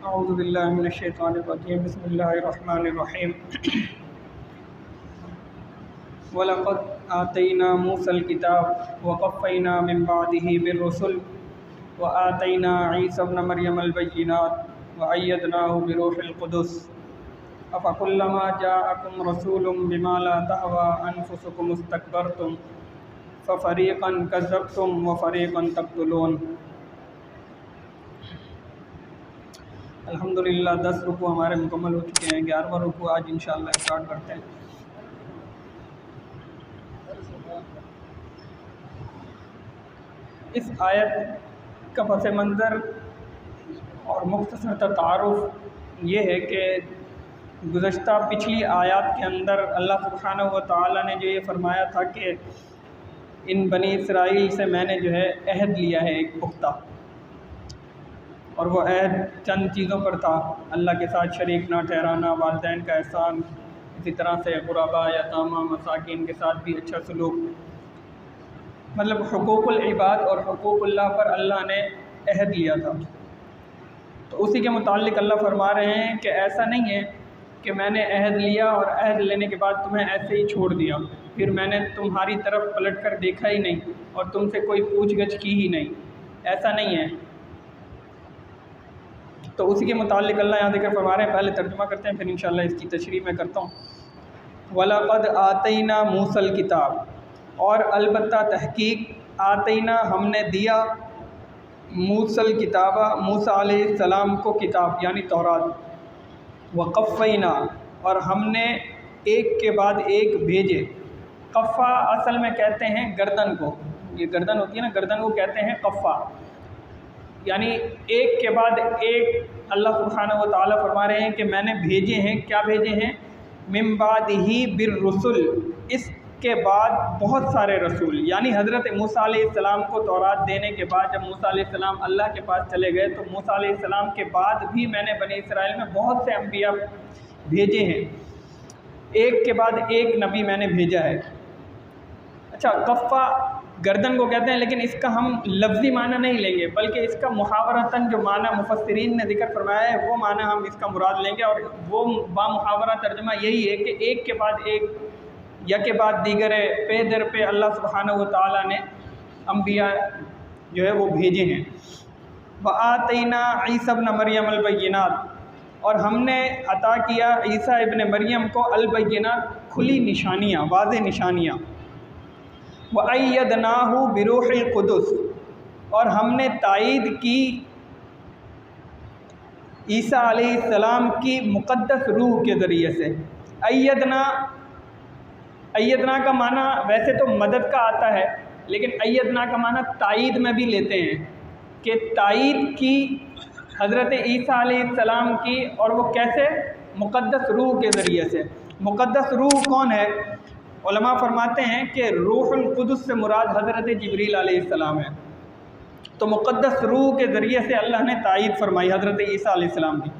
اعوذ باللہ من الشیطان الرجیم بسم اللہ الرحمن الرحیم وَلَقَدْ آتَيْنَا مُوسَى الْكِتَابَ وَقَفَّيْنَا مِن بَعْدِهِ بِالرُّسُلِ وَآتَيْنَا عِيسَى ابْنَ مَرْيَمَ الْبَيِّنَاتِ وَأَيَّدْنَاهُ بِرُوحِ الْقُدُسِ أَفَكُلَّمَا جَاءَكُمْ رَسُولٌ بِمَا لَا تَهْوَىٰ أَنفُسُكُمُ اسْتَكْبَرْتُمْ فَفَرِيقًا كَذَّبْتُمْ وَفَرِيقًا تَقْتُلُونَ۔ الحمدللہ 10 رکوع ہمارے مکمل ہو چکے ہیں، 11واں رکوع آج انشاءاللہ اسٹارٹ کرتے ہیں۔ اس آیت کا پس منظر اور مختصر سا تعارف یہ ہے کہ گزشتہ پچھلی آیات کے اندر اللہ سبحانہ و تعالیٰ نے جو یہ فرمایا تھا کہ ان بنی اسرائیل سے میں نے جو ہے عہد لیا ہے ایک پختہ، اور وہ عہد چند چیزوں پر تھا: اللہ کے ساتھ شریک نہ ٹھہرانا، والدین کا احسان، اسی طرح سے غرباء، یتامى، مساکین کے ساتھ بھی اچھا سلوک، مطلب حقوق العباد اور حقوق اللہ پر اللہ نے عہد لیا تھا۔ تو اسی کے متعلق اللہ فرما رہے ہیں کہ ایسا نہیں ہے کہ میں نے عہد لیا اور عہد لینے کے بعد تمہیں ایسے ہی چھوڑ دیا، پھر میں نے تمہاری طرف پلٹ کر دیکھا ہی نہیں اور تم سے کوئی پوچھ گچھ کی ہی نہیں، ایسا نہیں ہے۔ تو اسی کے متعلق اللہ یہاں ذکر فرما رہے ہیں، پہلے ترجمہ کرتے ہیں پھر انشاءاللہ اس کی تشریح میں کرتا ہوں۔ وَلَقَدْ آتَيْنَا مُوسَى الْكِتَابَ، اور البتہ تحقیق آتینا ہم نے دیا موسیٰ الکتاب، موسیٰ علیہ السلام کو کتاب یعنی تورات، وقفینا، اور ہم نے ایک کے بعد ایک بھیجے۔ قفا اصل میں کہتے ہیں گردن کو، یہ گردن ہوتی ہے نا، گردن کو کہتے ہیں قفا، یعنی ایک کے بعد ایک اللہ سبحانہ و تعالیٰ فرما رہے ہیں کہ میں نے بھیجے ہیں۔ کیا بھیجے ہیں؟ من بعدہ بالرسل، اس کے بعد بہت سارے رسول، یعنی حضرت موسیٰ علیہ السلام کو تورات دینے کے بعد جب موسیٰ علیہ السلام اللہ کے پاس چلے گئے تو موسیٰ علیہ السلام کے بعد بھی میں نے بنی اسرائیل میں بہت سے انبیاء بھیجے ہیں، ایک کے بعد ایک نبی میں نے بھیجا ہے۔ اچھا، قفا گردن کو کہتے ہیں، لیکن اس کا ہم لفظی معنی نہیں لیں گے بلکہ اس کا محاورتاً جو معنی مفسرین نے ذکر فرمایا ہے وہ معنی ہم اس کا مراد لیں گے، اور وہ بامحاورہ ترجمہ یہی ہے کہ ایک کے بعد ایک یا کے بعد دیگر پہ در پہ اللہ سبحانہ و تعالیٰ نے انبیاء جو ہے وہ بھیجے ہیں۔ وَآتَيْنَا عِيسَى ابْنَ مَرْيَمَ الْبَيِّنَاتِ، اور ہم نے عطا کیا عیسیٰ ابن مریم کو البینات، کھلی نشانیاں، واضح نشانیاں۔ وَأَيَّدْنَاهُ بِرُوحِ الْقُدُسِ، اور ہم نے تائید کی عیسیٰ علیہ السلام کی مقدس روح کے ذریعے سے۔ ایدنا کا معنی ویسے تو مدد کا آتا ہے، لیکن ایدنا کا معنی تائید میں بھی لیتے ہیں کہ تائید کی حضرت عیسیٰ علیہ السلام کی، اور وہ کیسے؟ مقدس روح کے ذریعے سے۔ مقدس روح کون ہے؟ علماء فرماتے ہیں کہ روح القدس سے مراد حضرت جبریل علیہ السلام ہے۔ تو مقدس روح کے ذریعے سے اللہ نے تائید فرمائی حضرت عیسیٰ علیہ السلام کی۔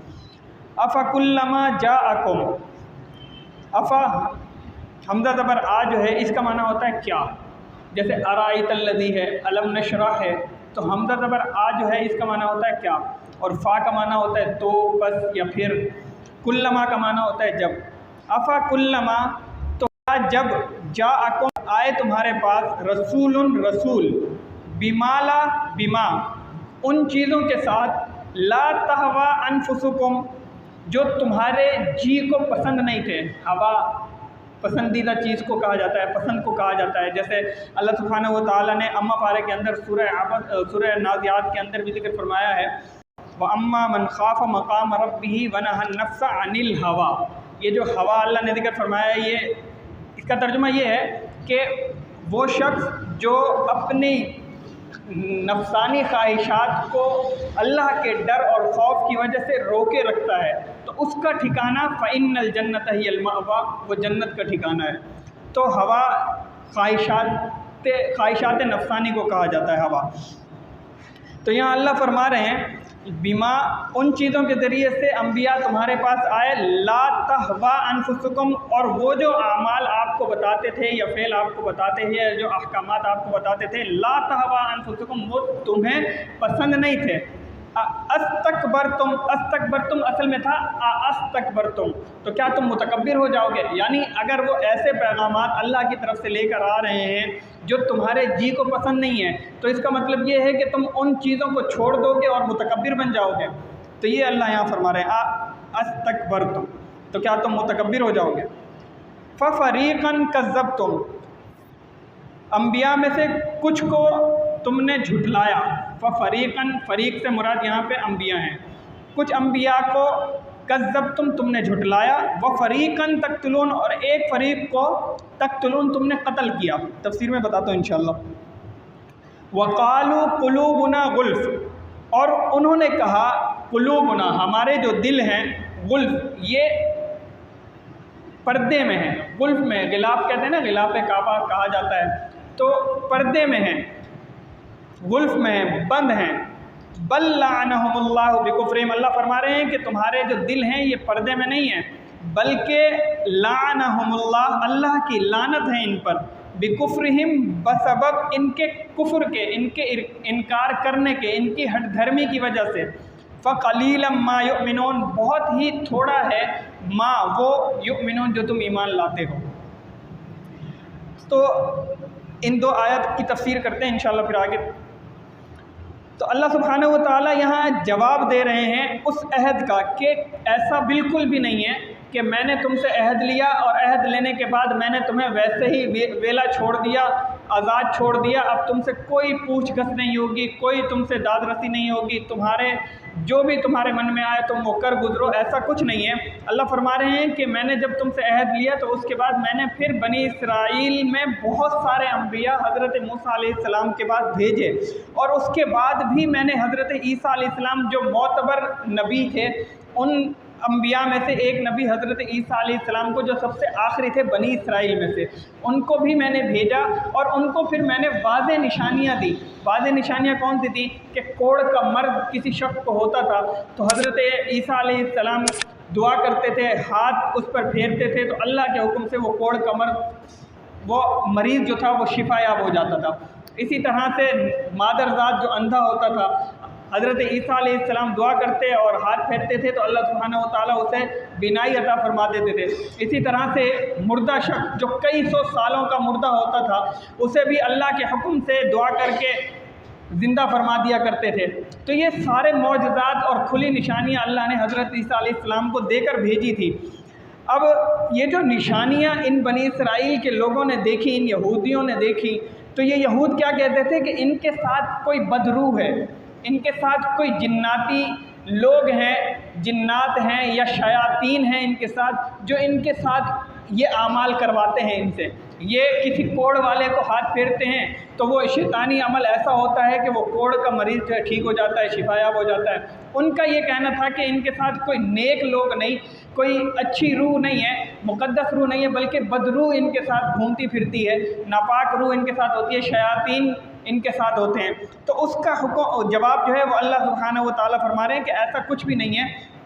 افکلما جاءکم، افا حمزہ زبر آ جو ہے اس کا معنی ہوتا ہے کیا، جیسے ارائیت الذی ہے، علم نشرح ہے، تو حمزہ زبر آ جو ہے اس کا معنی ہوتا ہے کیا، اور فا کا معنی ہوتا ہے تو، بس، یا پھر کلما کا معنی ہوتا ہے جب۔ افا کلما، تو جب جاءکم آئے تمہارے پاس رسول، رسول، بما، بما، ان چیزوں کے ساتھ، لا تہوا انفسکم، جو تمہارے جی کو پسند نہیں تھے۔ ہوا پسندیدہ چیز کو کہا جاتا ہے، پسند کو کہا جاتا ہے، جیسے اللہ سبحانہ و تعالیٰ نے اما پارے کے اندر سورہ نازعات کے اندر بھی ذکر فرمایا ہے، وَأَمَّا مَنْ خَافَ مَقَامَ رَبِّهِ وَنَهَى النَّفْسَ عَنِ الْهَوَىٰ، یہ جو ہوا اللہ نے ذکر فرمایا ہے، یہ اس کا ترجمہ یہ ہے کہ وہ شخص جو اپنی نفسانی خواہشات کو اللہ کے ڈر اور خوف کی وجہ سے روکے رکھتا ہے، تو اس کا ٹھکانہ فَإِنَّ الْجَنَّةَ هِيَ الْمَأْوَىٰ، وہ جنت کا ٹھکانہ ہے۔ تو ہوا خواہشات نفسانی کو کہا جاتا ہے ہوا۔ تو یہاں اللہ فرما رہے ہیں بما، ان چیزوں کے ذریعے سے انبیاء تمہارے پاس آئے، لا تہوا انفسکم، اور وہ جو اعمال آپ کو بتاتے تھے یا فعل آپ کو بتاتے تھے یا جو احکامات آپ کو بتاتے تھے، لا تہوا انفسکم، وہ تمہیں پسند نہیں تھے۔ استکبرتم، استکبرتم اصل میں تھا استکبرتم، تو کیا تم متکبر ہو جاؤ گے؟ یعنی اگر وہ ایسے پیغامات اللہ کی طرف سے لے کر آ رہے ہیں جو تمہارے جی کو پسند نہیں ہے، تو اس کا مطلب یہ ہے کہ تم ان چیزوں کو چھوڑ دو گے اور متکبر بن جاؤ گے۔ تو یہ اللہ یہاں فرما رہے ہیں استکبرتم، تو کیا تم متکبر ہو جاؤ گے؟ ففریقاً کذبتم، انبیاء میں سے کچھ کو تم نے جھٹلایا۔ ففریقاً، فریق سے مراد یہاں پہ انبیاء ہیں، کچھ انبیاء کو کذبتم تم نے جھٹلایا، وفریقاً تقتلون، اور ایک فریق کو تقتلون تم نے قتل کیا۔ تفسیر میں بتاتا ہوں انشاءاللہ۔ وقالوا قلوبنا غلف، اور انہوں نے کہا قلوبنا، ہمارے جو دل ہیں، غلف یہ پردے میں ہیں، غلف میں، غلاف کہتے ہیں نا، غلاف کعبہ کہا جاتا ہے، تو پردے میں ہیں، غلف میں ہیں، بند ہیں۔ بل لعنہم اللہ بکفرہم، اللہ فرما رہے ہیں کہ تمہارے جو دل ہیں یہ پردے میں نہیں ہیں، بلکہ لعنہم اللہ، اللہ کی لعنت ہے ان پر، بکفرہم، بسبب ان کے کفر کے، ان کے انکار کرنے کے، ان کی ہٹ دھرمی کی وجہ سے۔ فقلیلا ما یؤمنون، بہت ہی تھوڑا ہے ما وہ یؤمنون جو تم ایمان لاتے ہو۔ تو ان دو آیت کی تفسیر کرتے ہیں انشاءاللہ پھر آگے۔ تو اللہ سبحانہ و تعالیٰ یہاں جواب دے رہے ہیں اس عہد کا کہ ایسا بالکل بھی نہیں ہے کہ میں نے تم سے عہد لیا اور عہد لینے کے بعد میں نے تمہیں ویسے ہی ویلا چھوڑ دیا، آزاد چھوڑ دیا، اب تم سے کوئی پوچھ گچھ نہیں ہوگی، کوئی تم سے داد رسی نہیں ہوگی، تمہارے جو بھی تمہارے من میں آئے تم وہ کر گزرو، ایسا کچھ نہیں ہے۔ اللہ فرما رہے ہیں کہ میں نے جب تم سے عہد لیا تو اس کے بعد میں نے پھر بنی اسرائیل میں بہت سارے انبیاء حضرت موسیٰ علیہ السلام کے بعد بھیجے، اور اس کے بعد بھی میں نے حضرت عیسیٰ علیہ السلام جو معتبر نبی تھے، ان انبیاء میں سے ایک نبی حضرت عیسیٰ علیہ السلام کو جو سب سے آخری تھے بنی اسرائیل میں سے، ان کو بھی میں نے بھیجا، اور ان کو پھر میں نے واضح نشانیاں دی۔ واضح نشانیاں کون سی تھیں؟ کہ کوڑ کا مرض کسی شخص کو ہوتا تھا تو حضرت عیسیٰ علیہ السلام دعا کرتے تھے، ہاتھ اس پر پھیرتے تھے تو اللہ کے حکم سے وہ کوڑ کا مرض، وہ مریض جو تھا وہ شفا یاب ہو جاتا تھا۔ اسی طرح سے مادرزاد جو اندھا ہوتا تھا، حضرت عیسیٰ علیہ السلام دعا کرتے اور ہاتھ پھیرتے تھے تو اللہ سبحانہ و تعالیٰ اسے بینائی عطا فرما دیتے تھے۔ اسی طرح سے مردہ شخص جو کئی سو سالوں کا مردہ ہوتا تھا، اسے بھی اللہ کے حکم سے دعا کر کے زندہ فرما دیا کرتے تھے۔ تو یہ سارے معجزات اور کھلی نشانیاں اللہ نے حضرت عیسیٰ علیہ السلام کو دے کر بھیجی تھی۔ اب یہ جو نشانیاں ان بنی اسرائیل کے لوگوں نے دیکھی، ان یہودیوں نے دیکھی، تو یہ یہود کیا کہتے تھے کہ ان کے ساتھ کوئی بدروح ہے، ان کے ساتھ کوئی جناتی لوگ ہیں، جنات ہیں یا شیاطین ہیں ان کے ساتھ، جو ان کے ساتھ یہ اعمال کرواتے ہیں ان سے۔ یہ کسی کوڑ والے کو ہاتھ پھیرتے ہیں تو وہ شیطانی عمل ایسا ہوتا ہے کہ وہ کوڑ کا مریض جو ہے ٹھیک ہو جاتا ہے، شفا یاب ہو جاتا ہے۔ ان کا یہ کہنا تھا کہ ان کے ساتھ کوئی نیک لوگ نہیں، کوئی اچھی روح نہیں ہے، مقدس روح نہیں ہے، بلکہ بدروح ان کے ساتھ گھومتی پھرتی ہے، ناپاک روح ان کے ساتھ ہوتی ہے، شیاطین ان کے ساتھ ہوتے ہیں۔ تو اس کا جواب جو ہے وہ اللہ سبحانہ و تعالیٰ فرما رہے ہیں کہ ایسا کچھ بھی نہیں ہے۔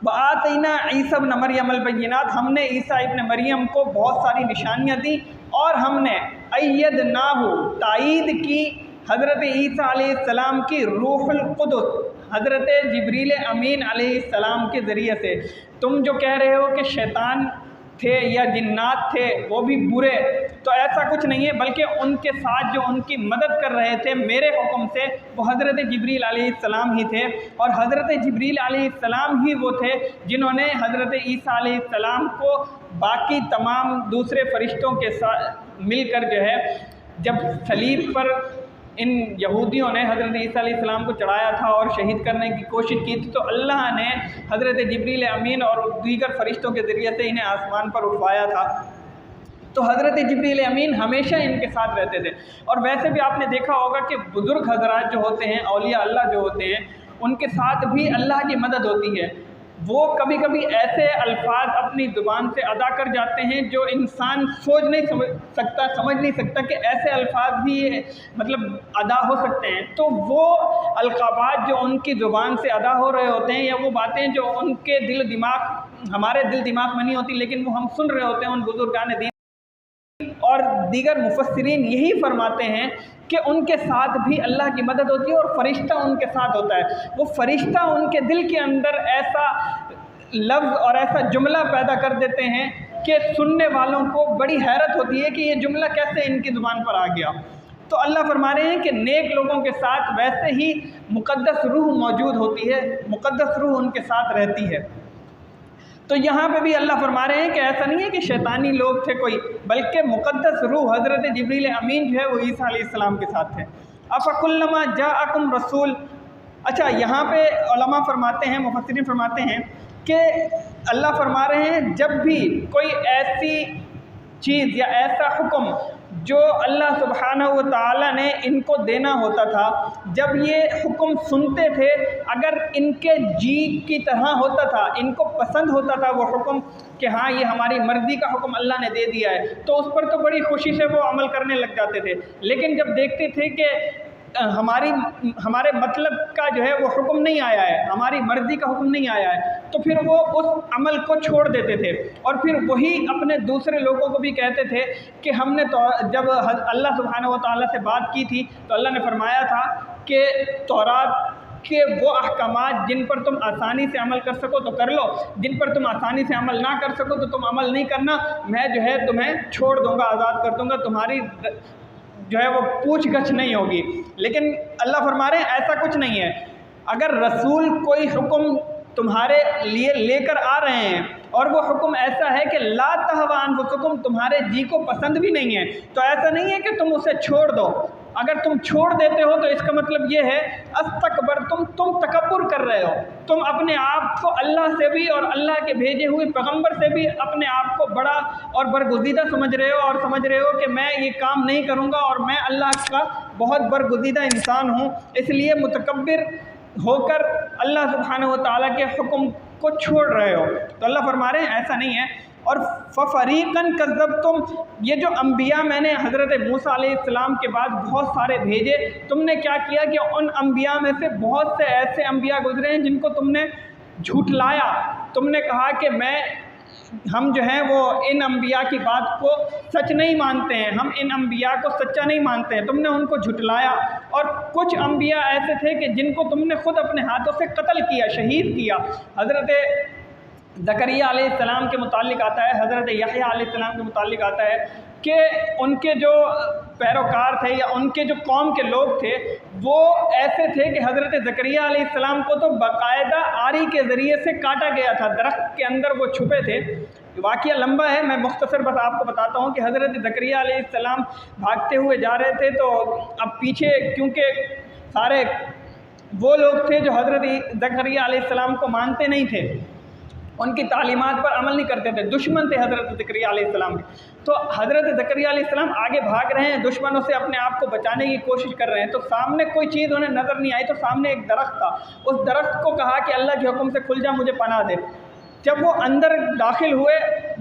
وَآتَيْنَا عِيسَى ابْنَ مَرْيَمَ الْبَيِّنَاتِ، ہم نے عیسیٰ ابن مریم کو بہت ساری نشانیاں دی، اور ہم نے أَيَّدْنَاهُ، تائید کی حضرت عیسیٰ علیہ السلام کی روح القدس، حضرت جبریل امین علیہ السلام کے ذریعے سے۔ تم جو کہہ رہے ہو کہ شیطان تھے یا جنات تھے وہ بھی برے، تو ایسا کچھ نہیں ہے، بلکہ ان کے ساتھ جو ان کی مدد کر رہے تھے میرے حکم سے وہ حضرت جبریل علیہ السلام ہی تھے، اور حضرت جبریل علیہ السلام ہی وہ تھے جنہوں نے حضرت عیسیٰ علیہ السلام کو باقی تمام دوسرے فرشتوں کے ساتھ مل کر جو ہے، جب صلیب پر ان یہودیوں نے حضرت عیسیٰ علیہ السلام کو چڑھایا تھا اور شہید کرنے کی کوشش کی تھی، تو اللہ نے حضرت جبریل امین اور دیگر فرشتوں کے ذریعے سے انہیں آسمان پر اٹھوایا تھا۔ تو حضرت جبریل امین ہمیشہ ان کے ساتھ رہتے تھے۔ اور ویسے بھی آپ نے دیکھا ہوگا کہ بزرگ حضرات جو ہوتے ہیں، اولیاء اللہ جو ہوتے ہیں، ان کے ساتھ بھی اللہ کی مدد ہوتی ہے۔ وہ کبھی کبھی ایسے الفاظ اپنی زبان سے ادا کر جاتے ہیں جو انسان سوچ نہیں سمجھ نہیں سکتا کہ ایسے الفاظ بھی مطلب ادا ہو سکتے ہیں۔ تو وہ القابات جو ان کی زبان سے ادا ہو رہے ہوتے ہیں، یا وہ باتیں جو ان کے دل دماغ، ہمارے دل دماغ میں نہیں ہوتی لیکن وہ ہم سن رہے ہوتے ہیں ان بزرگان دین اور دیگر مفسرین یہی فرماتے ہیں کہ ان کے ساتھ بھی اللہ کی مدد ہوتی ہے اور فرشتہ ان کے ساتھ ہوتا ہے۔ وہ فرشتہ ان کے دل کے اندر ایسا لفظ اور ایسا جملہ پیدا کر دیتے ہیں کہ سننے والوں کو بڑی حیرت ہوتی ہے کہ یہ جملہ کیسے ان کی زبان پر آ گیا۔ تو اللہ فرما رہے ہیں کہ نیک لوگوں کے ساتھ ویسے ہی مقدس روح موجود ہوتی ہے، مقدس روح ان کے ساتھ رہتی ہے۔ تو یہاں پہ بھی اللہ فرما رہے ہیں کہ ایسا نہیں ہے کہ شیطانی لوگ تھے کوئی، بلکہ مقدس روح حضرت جبریل امین جو ہے وہ عیسیٰ علیہ السلام کے ساتھ ہے۔ افکلما جاءکم رسول، اچھا یہاں پہ علماء فرماتے ہیں، مفسرین فرماتے ہیں کہ اللہ فرما رہے ہیں جب بھی کوئی ایسی چیز یا ایسا حکم جو اللہ سبحانہ و تعالیٰ نے ان کو دینا ہوتا تھا، جب یہ حکم سنتے تھے، اگر ان کے جی کی طرح ہوتا تھا، ان کو پسند ہوتا تھا وہ حکم کہ ہاں یہ ہماری مرضی کا حکم اللہ نے دے دیا ہے، تو اس پر تو بڑی خوشی سے وہ عمل کرنے لگ جاتے تھے۔ لیکن جب دیکھتے تھے کہ ہمارے مطلب کا جو ہے وہ حکم نہیں آیا ہے، ہماری مرضی کا حکم نہیں آیا ہے، تو پھر وہ اس عمل کو چھوڑ دیتے تھے، اور پھر وہی اپنے دوسرے لوگوں کو بھی کہتے تھے کہ ہم نے تو جب اللہ سبحانہ و تعالیٰ سے بات کی تھی تو اللہ نے فرمایا تھا کہ تورات کہ وہ احکامات جن پر تم آسانی سے عمل کر سکو تو کر لو، جن پر تم آسانی سے عمل نہ کر سکو تو تم عمل نہیں کرنا، میں جو ہے تمہیں چھوڑ دوں گا، آزاد کر دوں گا، تمہاری جو ہے وہ پوچھ گچھ نہیں ہوگی۔ لیکن اللہ فرما رہے ہیں ایسا کچھ نہیں ہے۔ اگر رسول کوئی حکم تمہارے لیے لے کر آ رہے ہیں اور وہ حکم ایسا ہے کہ لا تہوی انفسکم، تمہارے جی کو پسند بھی نہیں ہے، تو ایسا نہیں ہے کہ تم اسے چھوڑ دو۔ اگر تم چھوڑ دیتے ہو تو اس کا مطلب یہ ہے استکبرتم، تم تکبر کر رہے ہو، تم اپنے آپ کو اللہ سے بھی اور اللہ کے بھیجے ہوئے پیغمبر سے بھی اپنے آپ کو بڑا اور برگزیدہ سمجھ رہے ہو، اور سمجھ رہے ہو کہ میں یہ کام نہیں کروں گا اور میں اللہ کا بہت برگزیدہ انسان ہوں، اس لیے متکبر ہو کر اللہ سبحانہ و تعالیٰ کے حکم کو چھوڑ رہے ہو۔ تو اللہ فرما رہے ہیں ایسا نہیں ہے۔ اور فَفَرِيقًا كَذَّبْتُمْ، یہ جو انبیاء میں نے حضرت موسیٰ علیہ السلام کے بعد بہت سارے بھیجے، تم نے کیا کیا کہ ان انبیاء میں سے بہت سے ایسے انبیاء گزرے ہیں جن کو تم نے جھٹلایا، تم نے کہا کہ ہم جو ہیں وہ ان انبیاء کی بات کو سچ نہیں مانتے ہیں، ہم ان انبیاء کو سچا نہیں مانتے ہیں، تم نے ان کو جھٹلایا۔ اور کچھ انبیاء ایسے تھے کہ جن کو تم نے خود اپنے ہاتھوں سے قتل کیا، شہید کیا۔ حضرت زکریا علیہ السلام کے متعلق آتا ہے، حضرت یحییٰ علیہ السلام کے متعلق آتا ہے کہ ان کے جو پیروکار تھے یا ان کے جو قوم کے لوگ تھے وہ ایسے تھے کہ حضرت زکریا علیہ السلام کو تو باقاعدہ آری کے ذریعے سے کاٹا گیا تھا، درخت کے اندر وہ چھپے تھے۔ واقعہ لمبا ہے، میں مختصر بس آپ کو بتاتا ہوں کہ حضرت زکریا علیہ السلام بھاگتے ہوئے جا رہے تھے، تو اب پیچھے کیونکہ سارے وہ لوگ تھے جو حضرت زکریا علیہ السلام کو مانتے نہیں تھے، ان کی تعلیمات پر عمل نہیں کرتے تھے، دشمن تھے حضرت زکریا علیہ السلام کے۔ تو حضرت زکریا علیہ السلام آگے بھاگ رہے ہیں، دشمنوں سے اپنے آپ کو بچانے کی کوشش کر رہے ہیں، تو سامنے کوئی چیز انہیں نظر نہیں آئی، تو سامنے ایک درخت تھا، اس درخت کو کہا کہ اللہ کے حکم سے کھل جا، مجھے پناہ دے۔ جب وہ اندر داخل ہوئے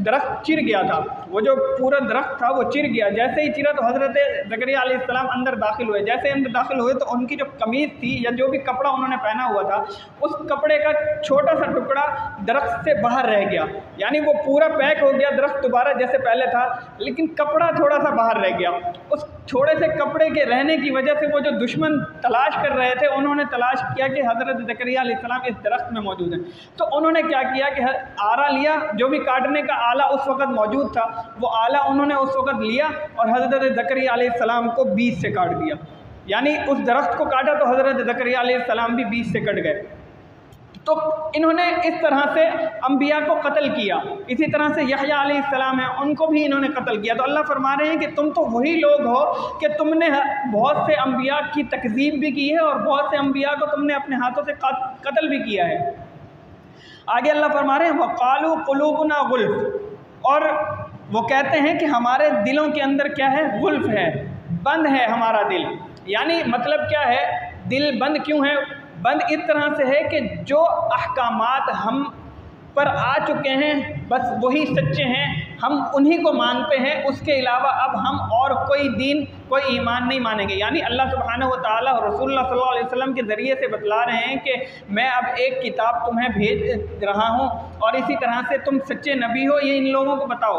درخت چر گیا تھا، وہ جو پورا درخت تھا وہ چر گیا، جیسے ہی چرا تو حضرت زکریا علیہ السلام اندر داخل ہوئے، جیسے اندر داخل ہوئے تو ان کی جو قمیض تھی یا جو بھی کپڑا انہوں نے پہنا ہوا تھا اس کپڑے کا چھوٹا سا ٹکڑا درخت سے باہر رہ گیا، یعنی وہ پورا پیک ہو گیا درخت دوبارہ جیسے پہلے تھا، لیکن کپڑا تھوڑا سا باہر رہ گیا۔ اس چھوٹے سے کپڑے کے رہنے کی وجہ سے وہ جو دشمن تلاش کر رہے تھے انہوں نے تلاش کیا کہ حضرت زکریا علیہ السلام اس درخت میں موجود ہیں، تو انہوں نے کیا کیا کہ آرا لیا، جو بھی کاٹنے کا آلہ اس وقت موجود تھا وہ آلہ انہوں نے اس وقت لیا اور حضرت زکریا علیہ السلام کو بیچ سے کاٹ دیا، یعنی اس درخت کو کاٹا تو حضرت زکریا علیہ السلام بھی بیچ سے کٹ گئے۔ تو انہوں نے اس طرح سے انبیاء کو قتل کیا۔ اسی طرح سے یحییٰ علیہ السلام ہیں، ان کو بھی انہوں نے قتل کیا۔ تو اللہ فرما رہے ہیں کہ تم تو وہی لوگ ہو کہ تم نے بہت سے انبیاء کی تکذیب بھی کی ہے اور بہت سے انبیاء کو تم نے اپنے ہاتھوں سے قتل بھی کیا ہے۔ آگے اللہ فرما رہے ہیں وَقَالُوا قُلُوبُنَا غُلْفٌ، اور وہ کہتے ہیں کہ ہمارے دلوں کے اندر کیا ہے، غلف ہے، بند ہے ہمارا دل۔ یعنی مطلب کیا ہے، دل بند کیوں ہے؟ بند اس طرح سے ہے کہ جو احکامات ہم پر آ چکے ہیں بس وہی سچے ہیں، ہم انہی کو مانتے ہیں، اس کے علاوہ اب ہم اور کوئی دین کوئی ایمان نہیں مانیں گے۔ یعنی اللہ سبحانہ و تعالیٰ اور رسول اللہ صلی اللہ علیہ وسلم کے ذریعے سے بتلا رہے ہیں کہ میں اب ایک کتاب تمہیں بھیج رہا ہوں اور اسی طرح سے تم سچے نبی ہو، یہ ان لوگوں کو بتاؤ۔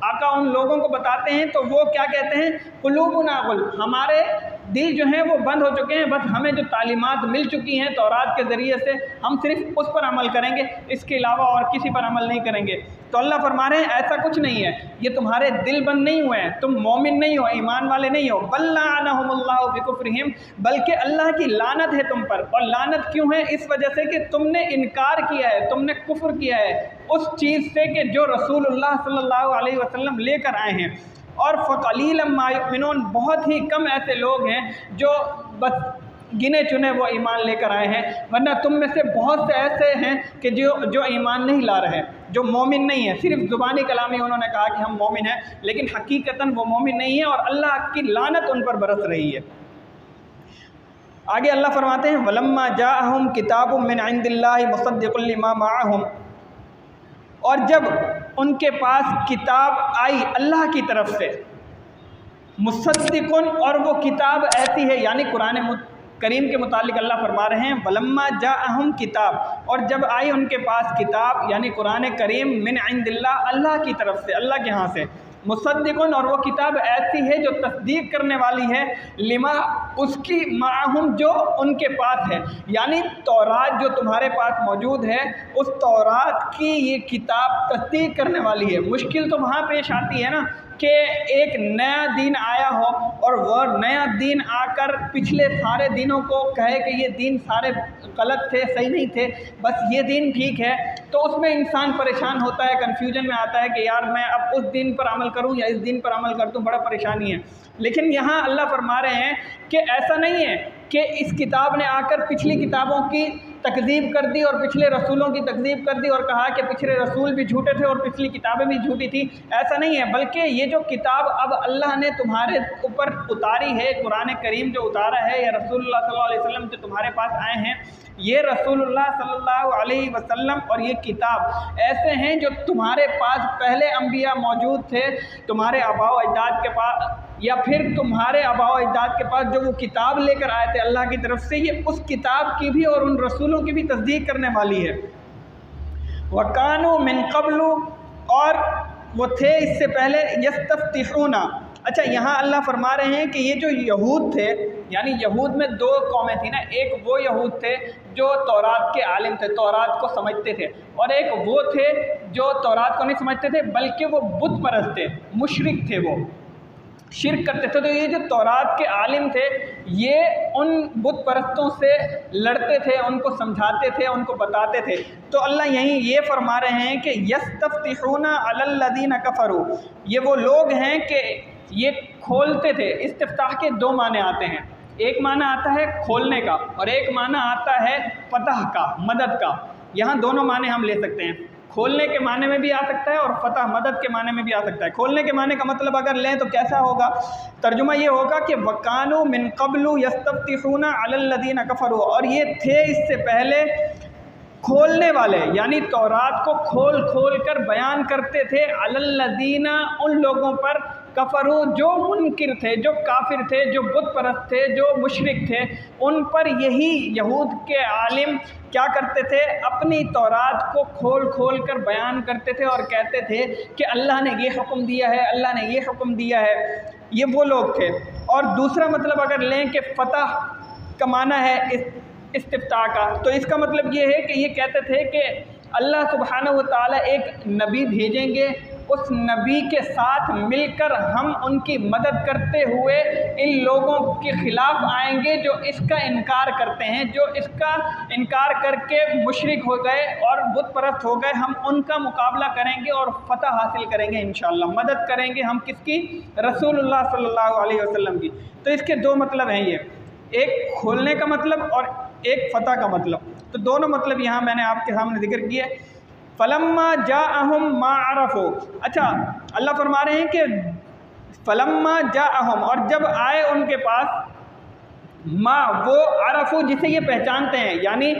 آقا ان لوگوں کو بتاتے ہیں تو وہ کیا کہتے ہیں؟ قلوبنا غلف، ہمارے دل جو ہیں وہ بند ہو چکے ہیں، بس ہمیں جو تعلیمات مل چکی ہیں تورات کے ذریعے سے ہم صرف اس پر عمل کریں گے، اس کے علاوہ اور کسی پر عمل نہیں کریں گے۔ تو اللہ فرما رہے ہیں ایسا کچھ نہیں ہے، یہ تمہارے دل بند نہیں ہوئے ہیں، تم مومن نہیں ہو، ایمان والے نہیں ہو، بل لعنہم اللہ بکفرہم، بلکہ اللہ کی لعنت ہے تم پر۔ اور لعنت کیوں ہے؟ اس وجہ سے کہ تم نے انکار کیا ہے، تم نے کفر کیا ہے اس چیز سے کہ جو رسول اللہ صلی اللہ علیہ وسلم لے کر آئے ہیں۔ اور فَقَلِيلًا مَا يُؤْمِنُونَ، بہت ہی کم ایسے لوگ ہیں جو بس گنے چنے وہ ایمان لے کر آئے ہیں، ورنہ تم میں سے بہت سے ایسے ہیں کہ جو ایمان نہیں لا رہے، جو مومن نہیں ہیں، صرف زبانی کلامی انہوں نے کہا کہ ہم مومن ہیں، لیکن حقیقتاً وہ مومن نہیں ہیں اور اللہ کی لعنت ان پر برس رہی ہے۔ آگے اللہ فرماتے ہیں وَلَمَّا جَاءَهُمْ كِتَابٌ مِّنْ عِندِ اللَّهِ مُصَدِّقٌ لِّمَا مَعَهُمْ، اور جب ان کے پاس کتاب آئی اللہ کی طرف سے، مصدقن، اور وہ کتاب ایسی ہے، یعنی قرآن کریم کے متعلق اللہ فرما رہے ہیں وَلَمَّا جَاءَهُمْ کتاب، اور جب آئی ان کے پاس کتاب یعنی قرآن کریم من عند اللہ، اللہ کی طرف سے، اللہ کے ہاں سے، مصدقن، اور وہ کتاب ایسی ہے جو تصدیق کرنے والی ہے، لما، اس کی، معہم، جو ان کے پاس ہے، یعنی تورات جو تمہارے پاس موجود ہے اس تورات کی یہ کتاب تصدیق کرنے والی ہے۔ مشکل تو وہاں پیش آتی ہے نا کہ ایک نیا دین آیا ہو اور وہ نیا دین آ کر پچھلے سارے دینوں کو کہے کہ یہ دین سارے غلط تھے، صحیح نہیں تھے، بس یہ دین ٹھیک ہے، تو اس میں انسان پریشان ہوتا ہے، کنفیوژن میں آتا ہے کہ یار میں اب اس دین پر عمل کروں یا اس دین پر عمل کر دوں، بڑا پریشانی ہے۔ لیکن یہاں اللہ فرما رہے ہیں کہ ایسا نہیں ہے کہ اس کتاب نے آ کر پچھلی کتابوں کی تکذیب کر دی اور پچھلے رسولوں کی تکذیب کر دی اور کہا کہ پچھلے رسول بھی جھوٹے تھے اور پچھلی کتابیں بھی جھوٹی تھیں، ایسا نہیں ہے، بلکہ یہ جو کتاب اب اللہ نے تمہارے اوپر اتاری ہے، قرآن کریم جو اتارا ہے یا رسول اللہ صلی اللہ علیہ وسلم جو تمہارے پاس آئے ہیں، یہ رسول اللہ صلی اللہ علیہ وسلم اور یہ کتاب ایسے ہیں جو تمہارے پاس پہلے انبیاء موجود تھے، تمہارے آباء و اجداد کے پاس، یا پھر تمہارے آباء و اجداد کے پاس جو وہ کتاب لے کر آئے تھے اللہ کی طرف سے، یہ اس کتاب کی بھی اور ان رسولوں کی بھی تصدیق کرنے والی ہے۔ وَكَانُوا مِن قَبْلُ، اور وہ تھے اس سے پہلے، يَسْتَفْتِحُونَ۔ اچھا، یہاں اللہ فرما رہے ہیں کہ یہ جو یہود تھے، یعنی یہود میں دو قومیں تھیں نا، ایک وہ یہود تھے جو تورات کے عالم تھے، تورات کو سمجھتے تھے، اور ایک وہ تھے جو تورات کو نہیں سمجھتے تھے بلکہ وہ بت پرست تھے، مشرک تھے، وہ شرک کرتے تھے۔ تو یہ جو تورات کے عالم تھے یہ ان بت پرستوں سے لڑتے تھے، ان کو سمجھاتے تھے، ان کو بتاتے تھے۔ تو اللہ یہیں یہ فرما رہے ہیں کہ یستفتحون علی الذین کفروا، یہ وہ لوگ ہیں کہ یہ کھولتے تھے۔ استفتاح کے دو معنی آتے ہیں، ایک معنی آتا ہے کھولنے کا اور ایک معنی آتا ہے فتح کا، مدد کا۔ یہاں دونوں معنی ہم لے سکتے ہیں، کھولنے کے معنی میں بھی آ سکتا ہے اور فتح، مدد کے معنی میں بھی آ سکتا ہے۔ کھولنے کے معنی کا مطلب اگر لیں تو کیسا ہوگا؟ ترجمہ یہ ہوگا کہ وَكَانُوا مِن قَبْلُ يَسْتَفْتِحُونَ عَلَى الَّذِينَ كَفَرُوا، اور یہ تھے اس سے پہلے کھولنے والے، یعنی تورات کو کھول کھول کر بیان کرتے تھے، علی الذین، ان لوگوں پر، کفروا، جو منکر تھے، جو کافر تھے، جو بت پرست تھے، جو مشرک تھے، ان پر یہی یہود کے عالم کیا کرتے تھے؟ اپنی تورات کو کھول کھول کر بیان کرتے تھے اور کہتے تھے کہ اللہ نے یہ حکم دیا ہے، اللہ نے یہ حکم دیا ہے، یہ وہ لوگ تھے۔ اور دوسرا مطلب اگر لیں کہ فتح کا معنی ہے استفتاح کا، تو اس کا مطلب یہ ہے کہ یہ کہتے تھے کہ اللہ سبحانہ و تعالیٰ ایک نبی بھیجیں گے، اس نبی کے ساتھ مل کر ہم ان کی مدد کرتے ہوئے ان لوگوں کے خلاف آئیں گے جو اس کا انکار کرتے ہیں، جو اس کا انکار کر کے مشرک ہو گئے اور بت پرست ہو گئے، ہم ان کا مقابلہ کریں گے اور فتح حاصل کریں گے انشاءاللہ، مدد کریں گے ہم کس کی؟ رسول اللہ صلی اللہ علیہ وسلم کی۔ تو اس کے دو مطلب ہیں، یہ ایک کھولنے کا مطلب اور ایک فتح کا مطلب، تو دونوں مطلب یہاں میں نے آپ کے سامنے ذکر کیے۔ فلما جاءہم ما عرفوا، اچھا اللہ فرما رہے ہیں کہ فلما جاءہم، اور جب آئے ان کے پاس، ما، وہ، عرفوا، جسے یہ پہچانتے ہیں، یعنی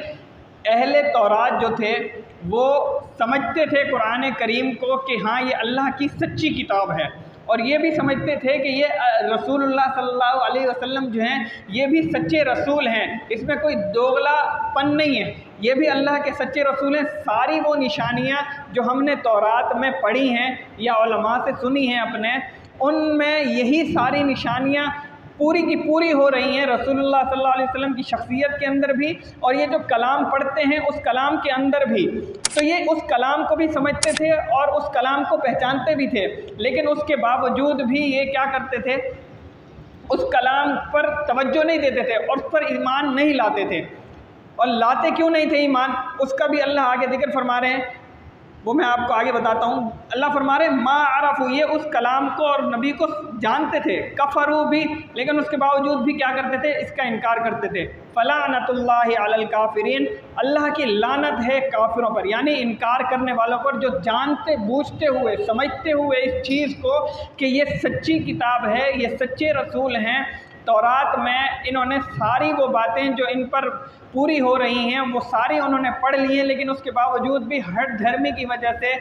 اہل تورات جو تھے وہ سمجھتے تھے قرآن کریم کو کہ ہاں یہ اللہ کی سچی کتاب ہے، اور یہ بھی سمجھتے تھے کہ یہ رسول اللہ صلی اللہ علیہ وسلم جو ہیں یہ بھی سچے رسول ہیں، اس میں کوئی دوغلا پن نہیں ہے، یہ بھی اللہ کے سچے رسول ہیں۔ ساری وہ نشانیاں جو ہم نے تورات میں پڑھی ہیں یا علماء سے سنی ہیں اپنے، ان میں یہی ساری نشانیاں پوری کی پوری ہو رہی ہیں رسول اللہ صلی اللہ علیہ وسلم کی شخصیت کے اندر بھی، اور یہ جو کلام پڑھتے ہیں اس کلام کے اندر بھی۔ تو یہ اس کلام کو بھی سمجھتے تھے اور اس کلام کو پہچانتے بھی تھے، لیکن اس کے باوجود بھی یہ کیا کرتے تھے، اس کلام پر توجہ نہیں دیتے تھے اور اس پر ایمان نہیں لاتے تھے۔ اور لاتے کیوں نہیں تھے ایمان، اس کا بھی اللہ آگے ذکر فرما رہے ہیں، وہ میں آپ کو آگے بتاتا ہوں۔ اللہ فرما رہے ہیں ما عرفوا، یہ اس کلام کو اور نبی کو جانتے تھے، کفروا بھی، لیکن اس کے باوجود بھی کیا کرتے تھے، اس کا انکار کرتے تھے۔ فلعنۃ اللہ علی الکافرین، اللہ کی لعنت ہے کافروں پر، یعنی انکار کرنے والوں پر، جو جانتے بوجھتے ہوئے سمجھتے ہوئے اس چیز کو کہ یہ سچی کتاب ہے، یہ سچے رسول ہیں، تورات میں انہوں نے ساری وہ باتیں جو ان پر پوری ہو رہی ہیں وہ ساری انہوں نے پڑھ لی ہیں، لیکن اس کے باوجود بھی ہٹ دھرمی کی وجہ سے،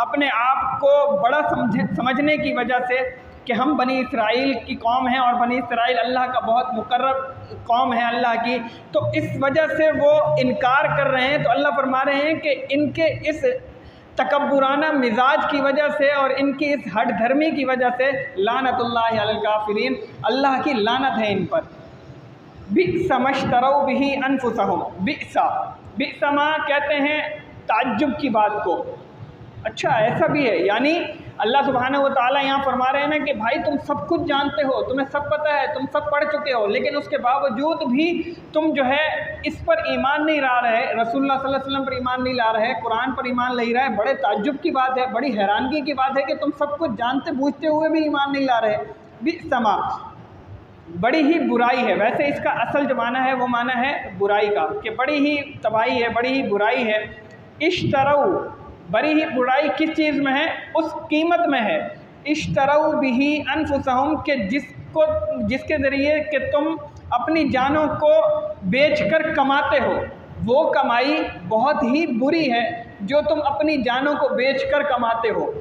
اپنے آپ کو بڑا سمجھنے کی وجہ سے کہ ہم بنی اسرائیل کی قوم ہیں اور بنی اسرائیل اللہ کا بہت مقرب قوم ہے اللہ کی، تو اس وجہ سے وہ انکار کر رہے ہیں۔ تو اللہ فرما رہے ہیں کہ ان کے اس تکبرانہ مزاج کی وجہ سے اور ان کی اس ہٹ دھرمی کی وجہ سے لعنت اللہ علی الکافرین، اللہ کی لعنت ہے ان پر۔ بئس ما اشتروا بہ انفسہم، بئس ما کہتے ہیں تعجب کی بات کو، اچھا ایسا بھی ہے، یعنی اللہ سبحانہ و تعالیٰ یہاں فرما رہے ہیں کہ بھائی تم سب کچھ جانتے ہو، تمہیں سب پتہ ہے، تم سب پڑھ چکے ہو، لیکن اس کے باوجود بھی تم جو ہے اس پر ایمان نہیں لا رہے، رسول اللہ صلی اللہ علیہ وسلم پر ایمان نہیں لا رہے، قرآن پر ایمان نہیں رہے۔ بڑے تعجب کی بات ہے، بڑی حیرانگی کی بات ہے کہ تم سب کچھ جانتے بوجھتے ہوئے بھی ایمان نہیں لا رہے۔ بئس ما، بڑی ہی برائی ہے، ویسے اس کا اصل جو معنی ہے وہ معنی ہے برائی کا، کہ بڑی ہی تباہی ہے، بڑی ہی برائی ہے۔ اشتروا، بڑی ہی برائی کس چیز میں ہے، اس قیمت میں ہے۔ اشتروا بہ انفسہم، کہ جس کے ذریعے کہ تم اپنی جانوں کو بیچ کر کماتے ہو، وہ کمائی بہت ہی بری ہے جو تم اپنی جانوں کو بیچ کر کماتے ہو۔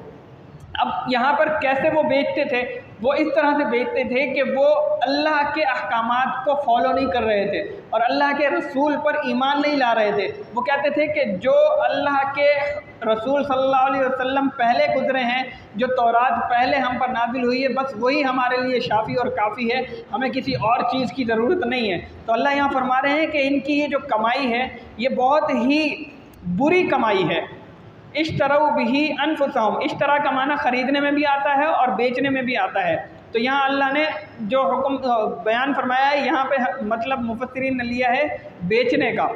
اب یہاں پر کیسے وہ بیچتے تھے، وہ اس طرح سے بیچتے تھے کہ وہ اللہ کے احکامات کو فالو نہیں کر رہے تھے اور اللہ کے رسول پر ایمان نہیں لا رہے تھے۔ وہ کہتے تھے کہ جو اللہ کے رسول صلی اللہ علیہ وسلم پہلے گزرے ہیں، جو تورات پہلے ہم پر نازل ہوئی ہے، بس وہی ہمارے لیے شافی اور کافی ہے، ہمیں کسی اور چیز کی ضرورت نہیں ہے۔ تو اللہ یہاں فرما رہے ہیں کہ ان کی یہ جو کمائی ہے یہ بہت ہی بری کمائی ہے۔ اشتروا بہ انفسہم، اشترا کا معنی خریدنے میں بھی آتا ہے اور بیچنے میں بھی آتا ہے۔ تو یہاں اللہ نے جو حکم بیان فرمایا ہے، یہاں پہ مطلب مفسرین نے لیا ہے بیچنے کا،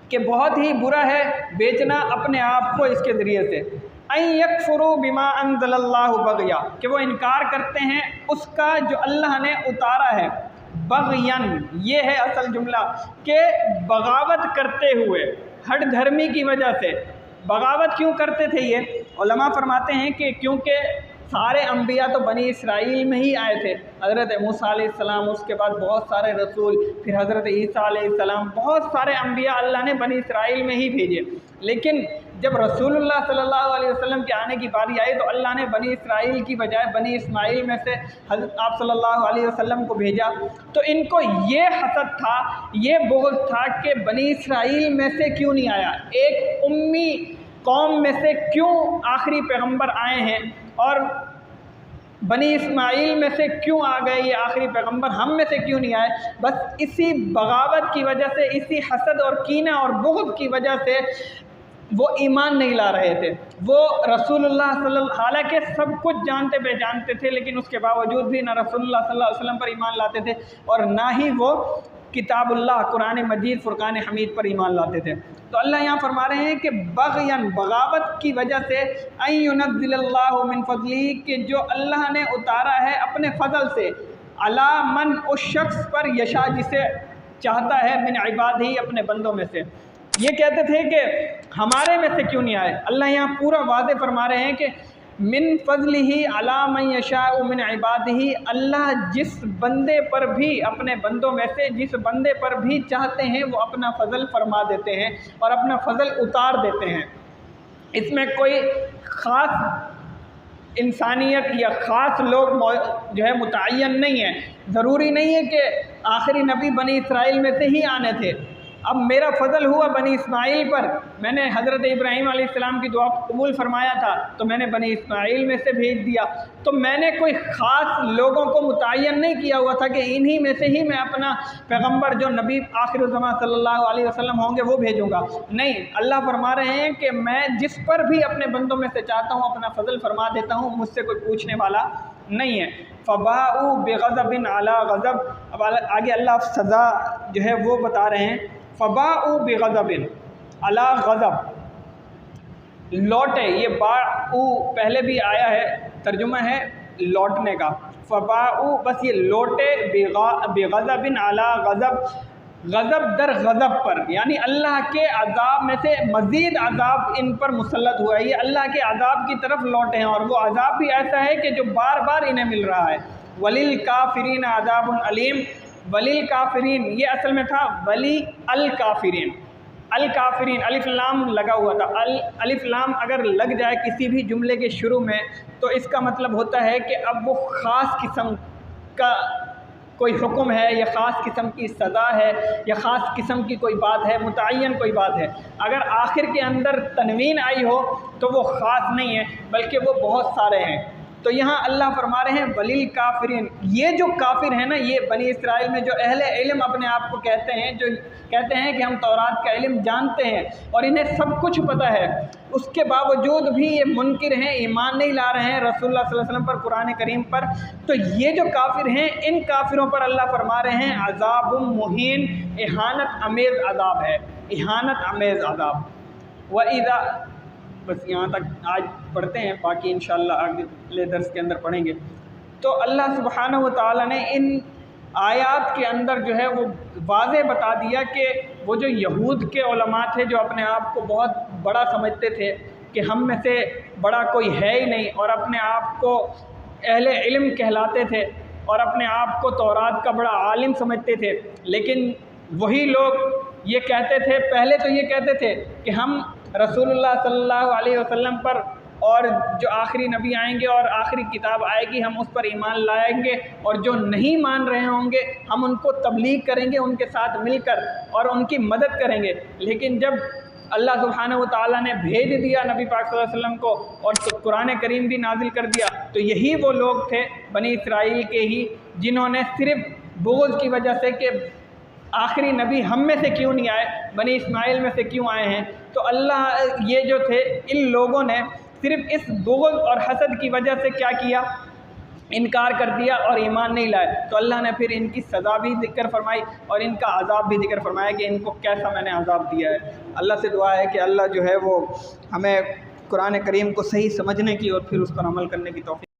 کہ بہت ہی برا ہے بیچنا اپنے آپ کو اس کے ذریعے سے۔ ان یکفروا بما انزل اللہ بغیا، کہ وہ انکار کرتے ہیں اس کا جو اللہ نے اتارا ہے، بغین، یہ ہے اصل جملہ، کہ بغاوت کرتے ہوئے، ہٹ دھرمی کی وجہ سے۔ بغاوت کیوں کرتے تھے یہ علماء فرماتے ہیں کہ کیونکہ سارے انبیاء تو بنی اسرائیل میں ہی آئے تھے، حضرت موسیٰ علیہ السلام، اس کے بعد بہت سارے رسول، پھر حضرت عیسیٰ علیہ السلام، بہت سارے انبیاء اللہ نے بنی اسرائیل میں ہی بھیجے۔ لیکن جب رسول اللہ صلی اللہ علیہ وسلم کے آنے کی باری آئی تو اللہ نے بنی اسرائیل کی بجائے بنی اسماعیل میں سے حضرت آپ صلی اللہ علیہ وسلم کو بھیجا۔ تو ان کو یہ حسد تھا، یہ بغض تھا کہ بنی اسرائیل میں سے کیوں نہیں آیا، ایک امی قوم میں سے کیوں آخری پیغمبر آئے ہیں، اور بنی اسماعیل میں سے کیوں آ گئے یہ آخری پیغمبر، ہم میں سے کیوں نہیں آئے۔ بس اسی بغاوت کی وجہ سے، اسی حسد اور کینہ اور بغض کی وجہ سے وہ ایمان نہیں لا رہے تھے۔ وہ رسول اللہ حالانکہ سب کچھ جانتے پہچانتے تھے، لیکن اس کے باوجود بھی نہ رسول اللہ صلی اللہ علیہ وسلم پر ایمان لاتے تھے اور نہ ہی وہ کتاب اللہ قرآن مجید فرقان حمید پر ایمان لاتے تھے۔ تو اللہ یہاں فرما رہے ہیں کہ بغین، بغاوت کی وجہ سے، ان ینزل اللہ من فضلی، کہ جو اللہ نے اتارا ہے اپنے فضل سے، علی من، اس شخص پر، یشاء، جسے چاہتا ہے، من عبادہ، اپنے بندوں میں سے۔ یہ کہتے تھے کہ ہمارے میں سے کیوں نہیں آئے، اللہ یہاں پورا واضح فرما رہے ہیں کہ من فضلہ علی من یشاء من عبادہ، اللہ جس بندے پر بھی، اپنے بندوں میں سے جس بندے پر بھی چاہتے ہیں وہ اپنا فضل فرما دیتے ہیں اور اپنا فضل اتار دیتے ہیں۔ اس میں کوئی خاص انسانیت یا خاص لوگ جو ہے متعین نہیں ہیں، ضروری نہیں ہے کہ آخری نبی بنی اسرائیل میں سے ہی آنے تھے۔ اب میرا فضل ہوا بنی اسماعیل پر، میں نے حضرت ابراہیم علیہ السلام کی دعا قبول فرمایا تھا تو میں نے بنی اسماعیل میں سے بھیج دیا، تو میں نے کوئی خاص لوگوں کو متعین نہیں کیا ہوا تھا کہ انہی میں سے ہی میں اپنا پیغمبر جو نبی آخر الزمان صلی اللہ علیہ وسلم ہوں گے وہ بھیجوں گا۔ نہیں، اللہ فرما رہے ہیں کہ میں جس پر بھی اپنے بندوں میں سے چاہتا ہوں اپنا فضل فرما دیتا ہوں، مجھ سے کوئی پوچھنے والا نہیں ہے۔ فباؤوا بغضب علی غضب، اب آگے اللہ سزا جو ہے وہ بتا رہے ہیں۔ فباؤوا بغضب علی غضب، لوٹے، یہ باؤ پہلے بھی آیا ہے، ترجمہ ہے لوٹنے کا۔ فباؤوا بس یہ لوٹے، بغضب علی غضب، غضب در غضب پر، یعنی اللہ کے عذاب میں سے مزید عذاب ان پر مسلط ہوا ہے، یہ اللہ کے عذاب کی طرف لوٹے ہیں، اور وہ عذاب بھی ایسا ہے کہ جو بار بار انہیں مل رہا ہے۔ وَلِلْكَافِرِينَ عَذَابٌ عَلِيمٌ، وَلِلْكَافِرِينَ یہ اصل میں تھا ولی الکافرین، الکافرین الف لام لگا ہوا تھا۔ الف لام اگر لگ جائے کسی بھی جملے کے شروع میں تو اس کا مطلب ہوتا ہے کہ اب وہ خاص قسم کا کوئی حکم ہے یا خاص قسم کی سزا ہے یا خاص قسم کی کوئی بات ہے، متعین کوئی بات ہے۔ اگر آخر کے اندر تنوین آئی ہو تو وہ خاص نہیں ہے بلکہ وہ بہت سارے ہیں۔ تو یہاں اللہ فرما رہے ہیں ولیل کافرین، یہ جو کافر ہیں نا، یہ بنی اسرائیل میں جو اہل علم اپنے آپ کو کہتے ہیں، جو کہتے ہیں کہ ہم تورات کا علم جانتے ہیں اور انہیں سب کچھ پتہ ہے، اس کے باوجود بھی یہ منکر ہیں، ایمان نہیں لا رہے ہیں رسول اللہ صلی اللہ علیہ وسلم پر، قرآن کریم پر، تو یہ جو کافر ہیں ان کافروں پر اللہ فرما رہے ہیں عذاب مہین، اہانت امیز عذاب ہے، اہانت امیز عذاب۔ وَإِذَا، بس یہاں تک آج پڑھتے ہیں، باقی انشاءاللہ اگلے درس کے اندر پڑھیں گے۔ تو اللہ سبحانہ و تعالیٰ نے ان آیات کے اندر جو ہے وہ واضح بتا دیا کہ وہ جو یہود کے علماء تھے جو اپنے آپ کو بہت بڑا سمجھتے تھے کہ ہم میں سے بڑا کوئی ہے ہی نہیں، اور اپنے آپ کو اہل علم کہلاتے تھے اور اپنے آپ کو تورات کا بڑا عالم سمجھتے تھے، لیکن وہی لوگ یہ کہتے تھے، پہلے تو یہ کہتے تھے کہ ہم رسول اللہ صلی اللہ علیہ وسلم پر اور جو آخری نبی آئیں گے اور آخری کتاب آئے گی ہم اس پر ایمان لائیں گے، اور جو نہیں مان رہے ہوں گے ہم ان کو تبلیغ کریں گے ان کے ساتھ مل کر اور ان کی مدد کریں گے۔ لیکن جب اللہ سبحانہ و تعالیٰ نے بھیج دیا نبی پاک صلی اللہ علیہ وسلم کو اور قرآن کریم بھی نازل کر دیا، تو یہی وہ لوگ تھے بنی اسرائیل کے ہی جنہوں نے صرف بغض کی وجہ سے کہ آخری نبی ہم میں سے کیوں نہیں آئے، بنی اسماعیل میں سے کیوں آئے ہیں، تو اللہ یہ جو تھے ان لوگوں نے صرف اس بغض اور حسد کی وجہ سے کیا کیا، انکار کر دیا اور ایمان نہیں لائے۔ تو اللہ نے پھر ان کی سزا بھی ذکر فرمائی اور ان کا عذاب بھی ذکر فرمایا کہ ان کو کیسا میں نے عذاب دیا ہے۔ اللہ سے دعا ہے کہ اللہ جو ہے وہ ہمیں قرآن کریم کو صحیح سمجھنے کی اور پھر اس پر عمل کرنے کی توفیق